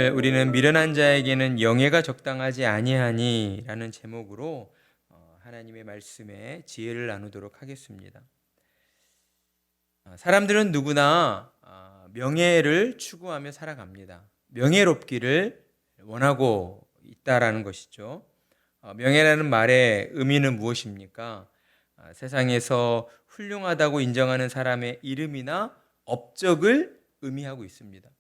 오늘 우리는 미련한 자에게는 영예가 적당하지 아니하니 라는 제목으로 하나님의 말씀에 지혜를 나누도록 하겠습니다. 사람들은 누구나 명예를 추구하며 살아갑니다. 명예롭기를 원하고 있다라는 것이죠. 명예라는 말의 의미는 무엇입니까? 세상에서 훌륭하다고 인정하는 사람의 이름이나 업적을 의미하고 있습니다.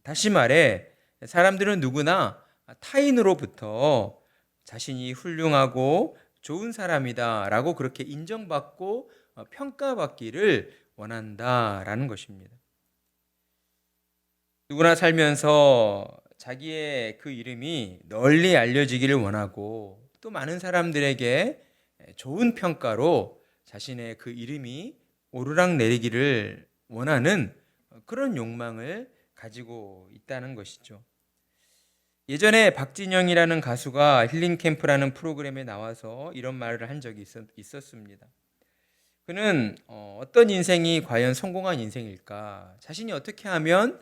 다시 말해 사람들은 누구나 타인으로부터 자신이 훌륭하고 좋은 사람이다 라고 그렇게 인정받고 평가받기를 원한다라는 것입니다. 누구나 살면서 자기의 그 이름이 널리 알려지기를 원하고 또 많은 사람들에게 좋은 평가로 자신의 그 이름이 오르락내리기를 원하는 그런 욕망을 가지고 있다는 것이죠. 예전에 박진영이라는 가수가 힐링캠프라는 프로그램에 나와서 이런 말을 한 적이 있었습니다. 그는 어떤 인생이 과연 성공한 인생일까? 자신이 어떻게 하면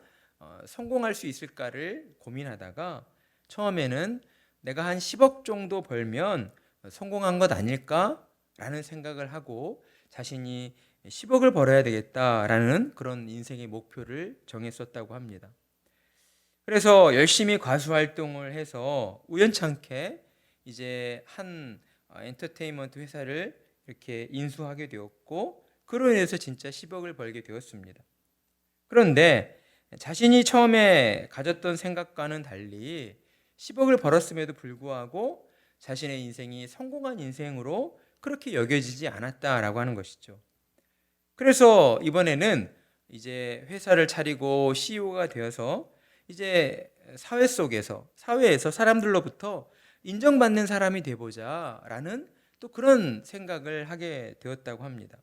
성공할 수 있을까를 고민하다가 처음에는 내가 한 10억 정도 벌면 성공한 것 아닐까? 라는 생각을 하고 자신이 10억을 벌어야 되겠다라는 그런 인생의 목표를 정했었다고 합니다. 그래서 열심히 가수 활동을 해서 우연찮게 이제 한 엔터테인먼트 회사를 이렇게 인수하게 되었고 그로 인해서 진짜 10억을 벌게 되었습니다. 그런데 자신이 처음에 가졌던 생각과는 달리 10억을 벌었음에도 불구하고 자신의 인생이 성공한 인생으로 그렇게 여겨지지 않았다라고 하는 것이죠. 그래서 이번에는 이제 회사를 차리고 CEO가 되어서 이제 사회에서 사람들로부터 인정받는 사람이 되보자라는 또 그런 생각을 하게 되었다고 합니다.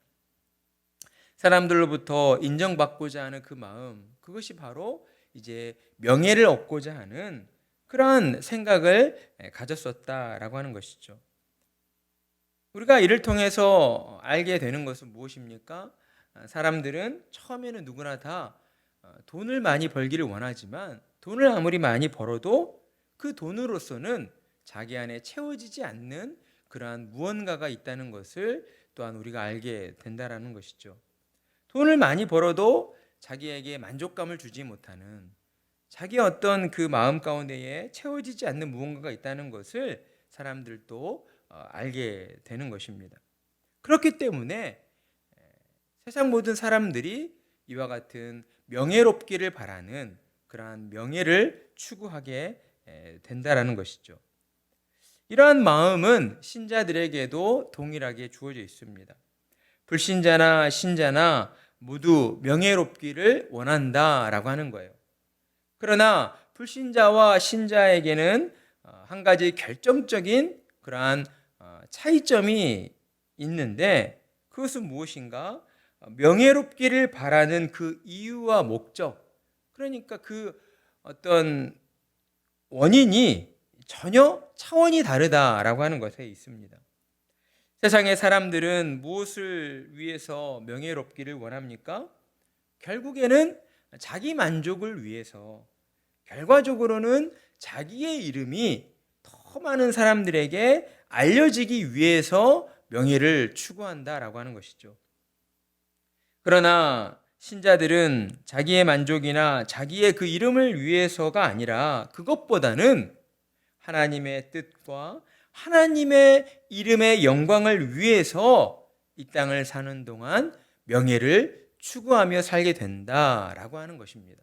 사람들로부터 인정받고자 하는 그 마음, 그것이 바로 이제 명예를 얻고자 하는 그러한 생각을 가졌었다라고 하는 것이죠. 우리가 이를 통해서 알게 되는 것은 무엇입니까? 사람들은 처음에는 누구나 다 돈을 많이 벌기를 원하지만 돈을 아무리 많이 벌어도 그 돈으로서는 자기 안에 채워지지 않는 그러한 무언가가 있다는 것을 또한 우리가 알게 된다라는 것이죠. 돈을 많이 벌어도 자기에게 만족감을 주지 못하는 자기의 어떤 그 마음 가운데에 채워지지 않는 무언가가 있다는 것을 사람들도 알게 되는 것입니다. 그렇기 때문에 세상 모든 사람들이 이와 같은 명예롭기를 바라는 그러한 명예를 추구하게 된다라는 것이죠. 이러한 마음은 신자들에게도 동일하게 주어져 있습니다. 불신자나 신자나 모두 명예롭기를 원한다라고 하는 거예요. 그러나 불신자와 신자에게는 한 가지 결정적인 그러한 차이점이 있는데 그것은 무엇인가? 명예롭기를 바라는 그 이유와 목적, 그러니까 그 어떤 원인이 전혀 차원이 다르다라고 하는 것에 있습니다. 세상의 사람들은 무엇을 위해서 명예롭기를 원합니까? 결국에는 자기 만족을 위해서, 결과적으로는 자기의 이름이 더 많은 사람들에게 알려지기 위해서 명예를 추구한다라고 하는 것이죠. 그러나 신자들은 자기의 만족이나 자기의 그 이름을 위해서가 아니라 그것보다는 하나님의 뜻과 하나님의 이름의 영광을 위해서 이 땅을 사는 동안 명예를 추구하며 살게 된다라고 하는 것입니다.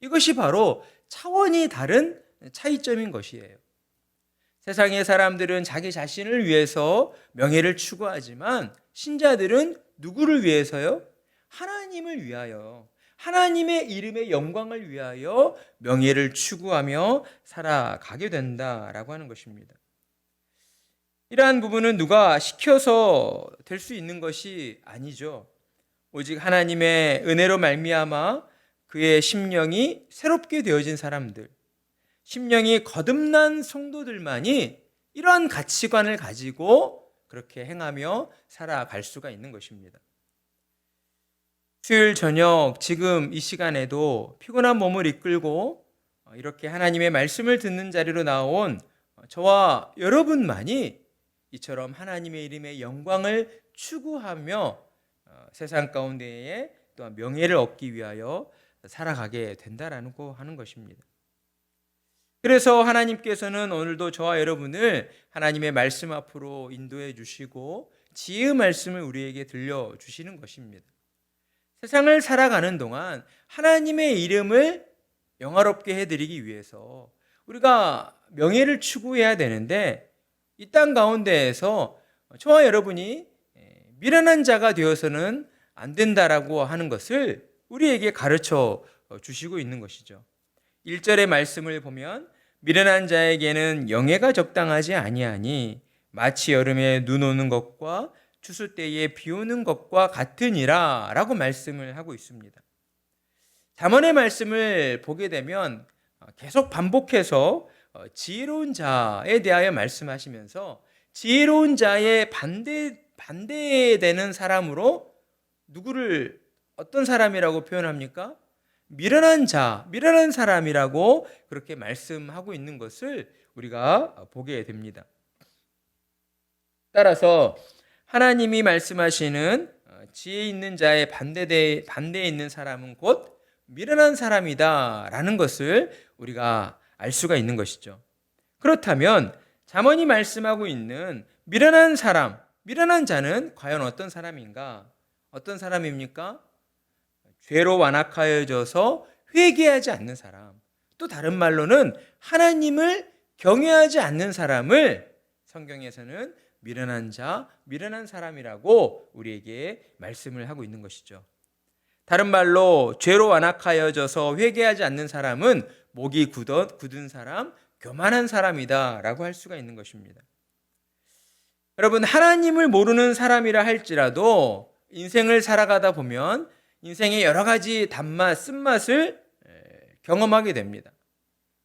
이것이 바로 차원이 다른 차이점인 것이에요. 세상의 사람들은 자기 자신을 위해서 명예를 추구하지만 신자들은 누구를 위해서요? 하나님을 위하여, 하나님의 이름의 영광을 위하여 명예를 추구하며 살아가게 된다라고 하는 것입니다. 이러한 부분은 누가 시켜서 될 수 있는 것이 아니죠. 오직 하나님의 은혜로 말미암아 그의 심령이 새롭게 되어진 사람들, 심령이 거듭난 성도들만이 이러한 가치관을 가지고 그렇게 행하며 살아갈 수가 있는 것입니다. 수요일 저녁 지금 이 시간에도 피곤한 몸을 이끌고 이렇게 하나님의 말씀을 듣는 자리로 나온 저와 여러분만이 이처럼 하나님의 이름의 영광을 추구하며 세상 가운데에 또한 명예를 얻기 위하여 살아가게 된다라고 하는 것입니다. 그래서 하나님께서는 오늘도 저와 여러분을 하나님의 말씀 앞으로 인도해 주시고 지혜의 말씀을 우리에게 들려주시는 것입니다. 세상을 살아가는 동안 하나님의 이름을 영화롭게 해드리기 위해서 우리가 명예를 추구해야 되는데, 이 땅 가운데에서 저와 여러분이 미련한 자가 되어서는 안 된다라고 하는 것을 우리에게 가르쳐 주시고 있는 것이죠. 1절의 말씀을 보면 미련한 자에게는 영예가 적당하지 아니하니 마치 여름에 눈 오는 것과 추수 때에 비 오는 것과 같으니라 라고 말씀을 하고 있습니다. 잠언의 말씀을 보게 되면 계속 반복해서 지혜로운 자에 대하여 말씀하시면서 지혜로운 자의 반대되는 사람으로 누구를 어떤 사람이라고 표현합니까? 미련한 자, 미련한 사람이라고 그렇게 말씀하고 있는 것을 우리가 보게 됩니다. 따라서 하나님이 말씀하시는 지혜 있는 자의 반대에 있는 사람은 곧 미련한 사람이다라는 것을 우리가 알 수가 있는 것이죠. 그렇다면 잠언이 말씀하고 있는 미련한 사람, 미련한 자는 과연 어떤 사람인가? 어떤 사람입니까? 죄로 완악하여져서 회개하지 않는 사람, 또 다른 말로는 하나님을 경외하지 않는 사람을 성경에서는 미련한 자, 미련한 사람이라고 우리에게 말씀을 하고 있는 것이죠. 다른 말로 죄로 완악하여져서 회개하지 않는 사람은 목이 굳은 사람, 교만한 사람이다 라고 할 수가 있는 것입니다. 여러분, 하나님을 모르는 사람이라 할지라도 인생을 살아가다 보면 인생의 여러 가지 단맛, 쓴맛을 경험하게 됩니다.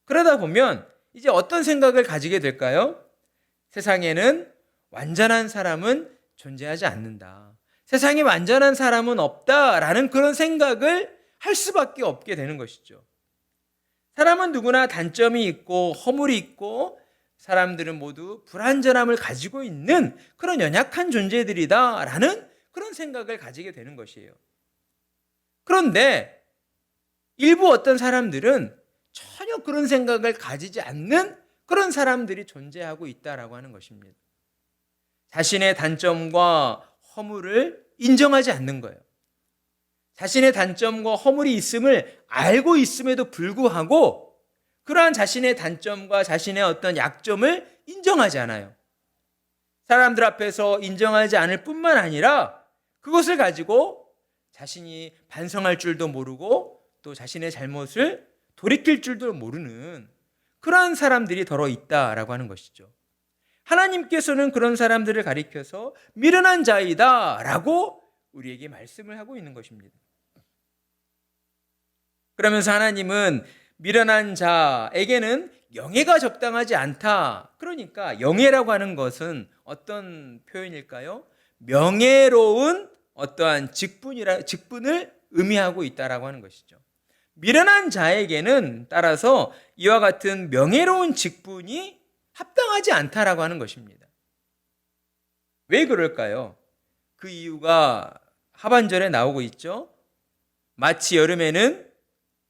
그러다 보면 이제 어떤 생각을 가지게 될까요? 세상에는 완전한 사람은 존재하지 않는다. 세상에 완전한 사람은 없다라는 그런 생각을 할 수밖에 없게 되는 것이죠. 사람은 누구나 단점이 있고 허물이 있고 사람들은 모두 불완전함을 가지고 있는 그런 연약한 존재들이다라는 그런 생각을 가지게 되는 것이에요. 그런데 일부 어떤 사람들은 전혀 그런 생각을 가지지 않는 그런 사람들이 존재하고 있다라고 하는 것입니다. 자신의 단점과 허물을 인정하지 않는 거예요. 자신의 단점과 허물이 있음을 알고 있음에도 불구하고 그러한 자신의 단점과 자신의 어떤 약점을 인정하지 않아요. 사람들 앞에서 인정하지 않을 뿐만 아니라 그것을 가지고 자신이 반성할 줄도 모르고 또 자신의 잘못을 돌이킬 줄도 모르는 그러한 사람들이 더러 있다라고 하는 것이죠. 하나님께서는 그런 사람들을 가리켜서 미련한 자이다 라고 우리에게 말씀을 하고 있는 것입니다. 그러면서 하나님은 미련한 자에게는 영예가 적당하지 않다. 그러니까 영예라고 하는 것은 어떤 표현일까요? 명예로운 어떠한 직분을 의미하고 있다라고 하는 것이죠. 미련한 자에게는 따라서 이와 같은 명예로운 직분이 합당하지 않다라고 하는 것입니다. 왜 그럴까요? 그 이유가 하반절에 나오고 있죠. 마치 여름에는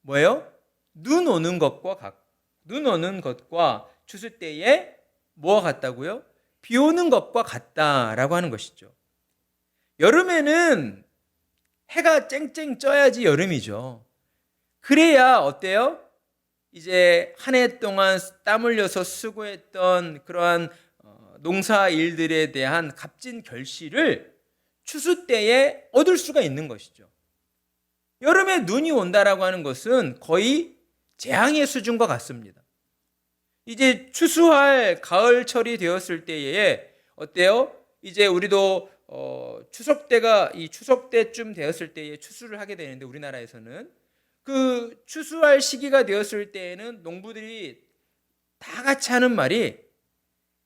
뭐예요? 눈 오는 것과 추수 때에 뭐와 같다고요? 비 오는 것과 같다라고 하는 것이죠. 여름에는 해가 쨍쨍 쪄야지 여름이죠. 그래야 어때요? 이제 한 해 동안 땀 흘려서 수고했던 그러한 농사 일들에 대한 값진 결실을 추수 때에 얻을 수가 있는 것이죠. 여름에 눈이 온다라고 하는 것은 거의 재앙의 수준과 같습니다. 이제 추수할 가을철이 되었을 때에 어때요? 이제 우리도 추석 때쯤 되었을 때에 추수를 하게 되는데 우리나라에서는 그 추수할 시기가 되었을 때에는 농부들이 다 같이 하는 말이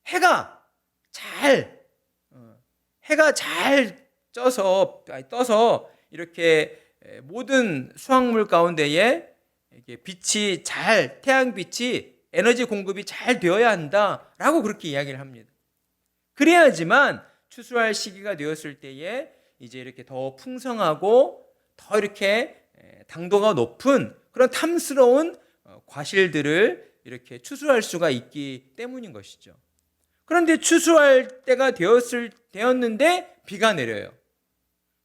해가 잘 떠서 이렇게 모든 수확물 가운데에 이게 빛이 잘, 태양빛이 에너지 공급이 잘 되어야 한다라고 그렇게 이야기를 합니다. 그래야지만 추수할 시기가 되었을 때에 이제 이렇게 더 풍성하고 더 이렇게 당도가 높은 그런 탐스러운 과실들을 이렇게 추수할 수가 있기 때문인 것이죠. 그런데 추수할 때가 되었는데 비가 내려요.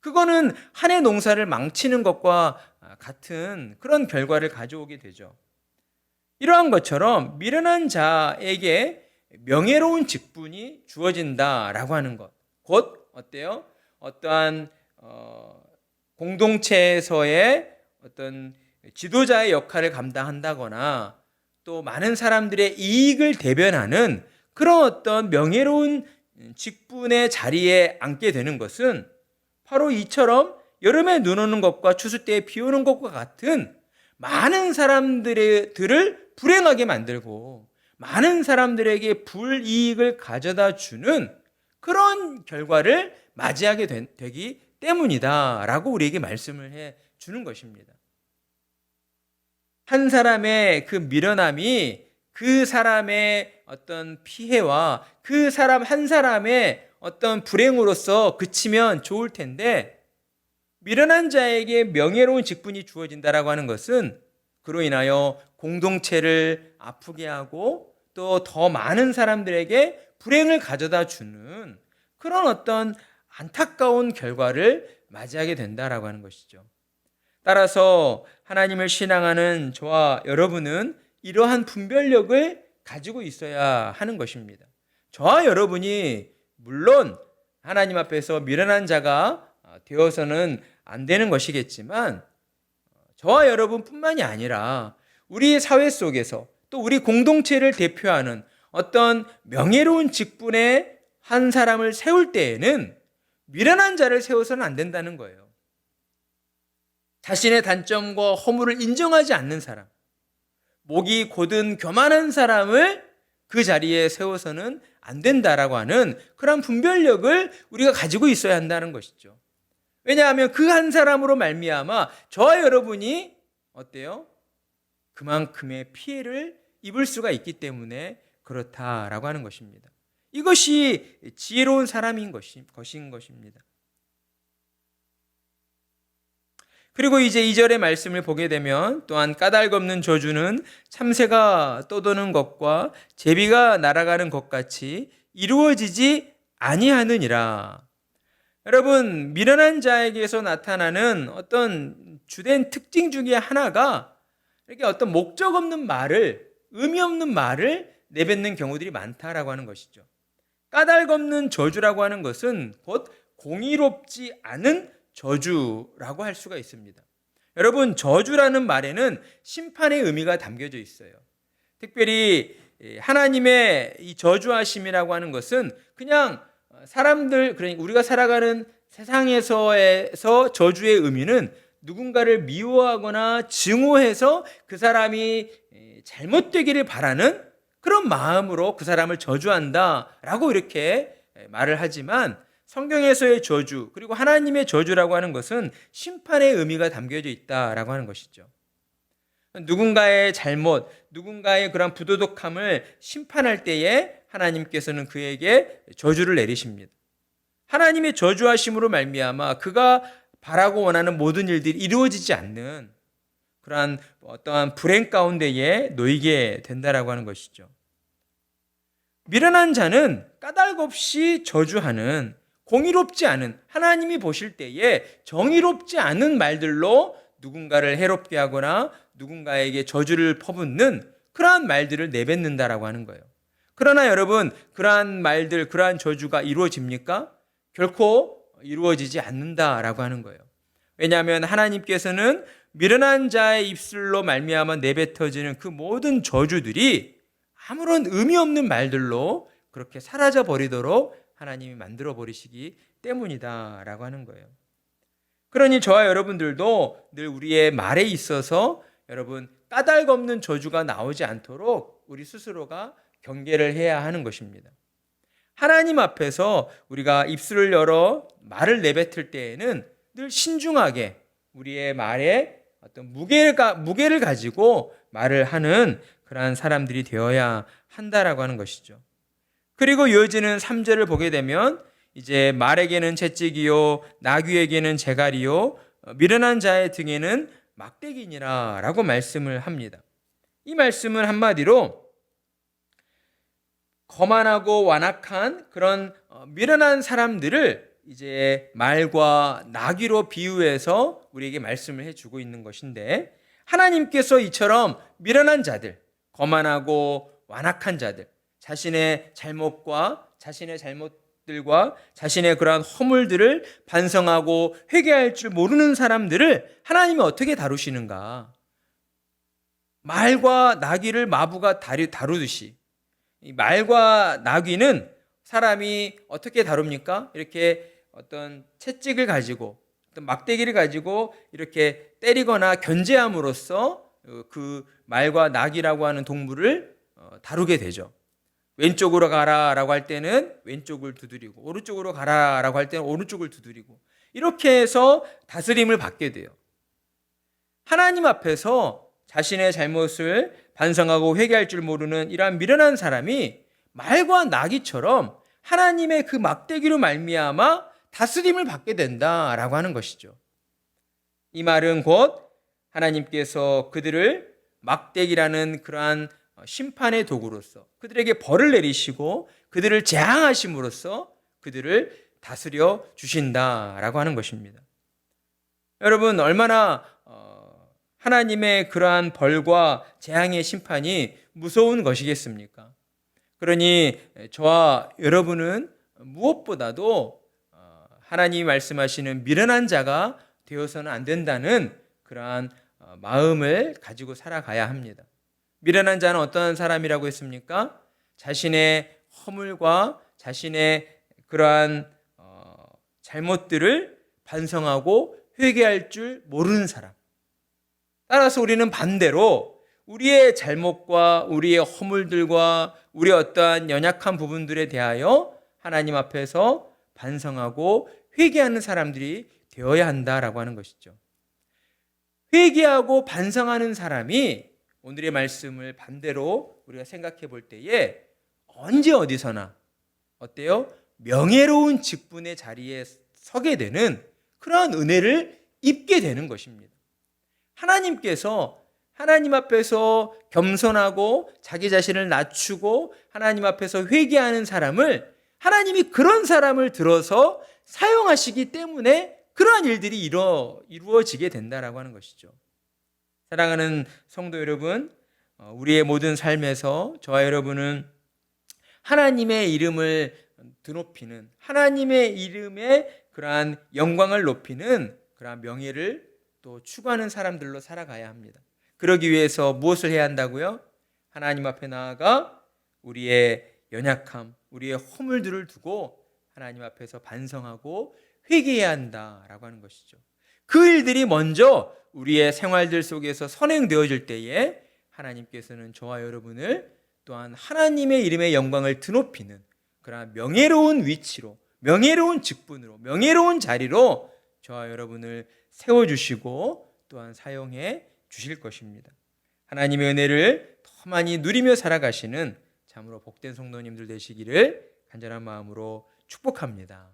그거는 한 해 농사를 망치는 것과 같은 그런 결과를 가져오게 되죠. 이러한 것처럼 미련한 자에게 명예로운 직분이 주어진다라고 하는 것. 곧 어때요? 어떠한 공동체에서의 어떤 지도자의 역할을 감당한다거나 또 많은 사람들의 이익을 대변하는 그런 어떤 명예로운 직분의 자리에 앉게 되는 것은 바로 이처럼 여름에 눈 오는 것과 추수 때에 비 오는 것과 같은 많은 사람들을 불행하게 만들고 많은 사람들에게 불이익을 가져다 주는 그런 결과를 맞이하게 되기 때문이다라고 우리에게 말씀을 해 주는 것입니다. 한 사람의 그 미련함이 그 사람의 어떤 피해와 그 사람 한 사람의 어떤 불행으로서 그치면 좋을 텐데, 미련한 자에게 명예로운 직분이 주어진다라고 하는 것은 그로 인하여 공동체를 아프게 하고 또 더 많은 사람들에게 불행을 가져다 주는 그런 어떤 안타까운 결과를 맞이하게 된다라고 하는 것이죠. 따라서 하나님을 신앙하는 저와 여러분은 이러한 분별력을 가지고 있어야 하는 것입니다. 저와 여러분이 물론 하나님 앞에서 미련한 자가 되어서는 안 되는 것이겠지만, 저와 여러분뿐만이 아니라 우리 사회 속에서 또 우리 공동체를 대표하는 어떤 명예로운 직분의 한 사람을 세울 때에는 미련한 자를 세워서는 안 된다는 거예요. 자신의 단점과 허물을 인정하지 않는 사람, 목이 곧은 교만한 사람을 그 자리에 세워서는 안 된다라고 하는 그런 분별력을 우리가 가지고 있어야 한다는 것이죠. 왜냐하면 그 한 사람으로 말미암아 저와 여러분이 어때요? 그만큼의 피해를 입을 수가 있기 때문에 그렇다라고 하는 것입니다. 이것이 지혜로운 사람인 것인 것입니다. 그리고 이제 2절의 말씀을 보게 되면 또한 까닭없는 저주는 참새가 떠도는 것과 제비가 날아가는 것 같이 이루어지지 아니하느니라. 여러분, 미련한 자에게서 나타나는 어떤 주된 특징 중에 하나가 이렇게 어떤 목적 없는 말을, 의미 없는 말을 내뱉는 경우들이 많다라고 하는 것이죠. 까닭없는 저주라고 하는 것은 곧 공의롭지 않은 저주라고 할 수가 있습니다. 여러분, 저주라는 말에는 심판의 의미가 담겨져 있어요. 특별히 하나님의 이 저주하심이라고 하는 것은 그냥 사람들, 그러니까 우리가 살아가는 세상에서 저주의 의미는 누군가를 미워하거나 증오해서 그 사람이 잘못되기를 바라는 그런 마음으로 그 사람을 저주한다라고 이렇게 말을 하지만, 성경에서의 저주 그리고 하나님의 저주라고 하는 것은 심판의 의미가 담겨져 있다라고 하는 것이죠. 누군가의 잘못, 누군가의 그런 부도덕함을 심판할 때에 하나님께서는 그에게 저주를 내리십니다. 하나님의 저주하심으로 말미암아 그가 바라고 원하는 모든 일들이 이루어지지 않는 그러한 어떠한 불행 가운데에 놓이게 된다라고 하는 것이죠. 미련한 자는 까닭 없이 저주하는, 공의롭지 않은, 하나님이 보실 때에 정의롭지 않은 말들로 누군가를 해롭게 하거나 누군가에게 저주를 퍼붓는 그러한 말들을 내뱉는다라고 하는 거예요. 그러나 여러분, 그러한 말들, 그러한 저주가 이루어집니까? 결코 이루어지지 않는다라고 하는 거예요. 왜냐하면 하나님께서는 미련한 자의 입술로 말미암아 내뱉어지는 그 모든 저주들이 아무런 의미 없는 말들로 그렇게 사라져 버리도록 하나님이 만들어 버리시기 때문이다라고 하는 거예요. 그러니 저와 여러분들도 늘 우리의 말에 있어서 여러분 까닭 없는 저주가 나오지 않도록 우리 스스로가 경계를 해야 하는 것입니다. 하나님 앞에서 우리가 입술을 열어 말을 내뱉을 때에는 늘 신중하게 우리의 말에 어떤 무게를 가지고 말을 하는 그러한 사람들이 되어야 한다라고 하는 것이죠. 그리고 이어지는 3절을 보게 되면 이제 말에게는 채찍이요 나귀에게는 재갈이요 미련한 자의 등에는 막대기니라 라고 말씀을 합니다. 이 말씀은 한마디로 거만하고 완악한 그런 미련한 사람들을 이제 말과 나귀로 비유해서 우리에게 말씀을 해주고 있는 것인데, 하나님께서 이처럼 미련한 자들, 거만하고 완악한 자들, 자신의 잘못과 자신의 잘못들과 자신의 그러한 허물들을 반성하고 회개할 줄 모르는 사람들을 하나님이 어떻게 다루시는가? 말과 나귀를 마부가 다루듯이, 이 말과 나귀는 사람이 어떻게 다룹니까? 이렇게 어떤 채찍을 가지고 어떤 막대기를 가지고 이렇게 때리거나 견제함으로써 그 말과 나귀라고 하는 동물을 다루게 되죠. 왼쪽으로 가라라고 할 때는 왼쪽을 두드리고, 오른쪽으로 가라라고 할 때는 오른쪽을 두드리고, 이렇게 해서 다스림을 받게 돼요. 하나님 앞에서 자신의 잘못을 반성하고 회개할 줄 모르는 이러한 미련한 사람이 말과 나귀처럼 하나님의 그 막대기로 말미암아 다스림을 받게 된다라고 하는 것이죠. 이 말은 곧 하나님께서 그들을 막대기라는 그러한 심판의 도구로서 그들에게 벌을 내리시고 그들을 재앙하심으로써 그들을 다스려 주신다라고 하는 것입니다. 여러분, 얼마나 하나님의 그러한 벌과 재앙의 심판이 무서운 것이겠습니까? 그러니 저와 여러분은 무엇보다도 하나님이 말씀하시는 미련한 자가 되어서는 안 된다는 그러한 마음을 가지고 살아가야 합니다. 미련한 자는 어떤 사람이라고 했습니까? 자신의 허물과 자신의 그러한 잘못들을 반성하고 회개할 줄 모르는 사람. 따라서 우리는 반대로 우리의 잘못과 우리의 허물들과 우리의 어떠한 연약한 부분들에 대하여 하나님 앞에서 반성하고 회개하는 사람들이 되어야 한다라고 하는 것이죠. 회개하고 반성하는 사람이 오늘의 말씀을 반대로 우리가 생각해 볼 때에 언제 어디서나 어때요? 명예로운 직분의 자리에 서게 되는 그러한 은혜를 입게 되는 것입니다. 하나님께서 하나님 앞에서 겸손하고 자기 자신을 낮추고 하나님 앞에서 회개하는 사람을 하나님이 그런 사람을 들어서 사용하시기 때문에 그러한 일들이 이루어지게 된다라고 하는 것이죠. 사랑하는 성도 여러분, 우리의 모든 삶에서 저와 여러분은 하나님의 이름을 드높이는, 하나님의 이름의 그러한 영광을 높이는 그러한 명예를 또 추구하는 사람들로 살아가야 합니다. 그러기 위해서 무엇을 해야 한다고요? 하나님 앞에 나아가 우리의 연약함, 우리의 허물들을 두고 하나님 앞에서 반성하고 회개해야 한다라고 하는 것이죠. 그 일들이 먼저 우리의 생활들 속에서 선행되어질 때에 하나님께서는 저와 여러분을 또한 하나님의 이름의 영광을 드높이는 그러한 명예로운 위치로, 명예로운 직분으로, 명예로운 자리로 저와 여러분을 세워주시고 또한 사용해 주실 것입니다. 하나님의 은혜를 더 많이 누리며 살아가시는 참으로 복된 성도님들 되시기를 간절한 마음으로 축복합니다.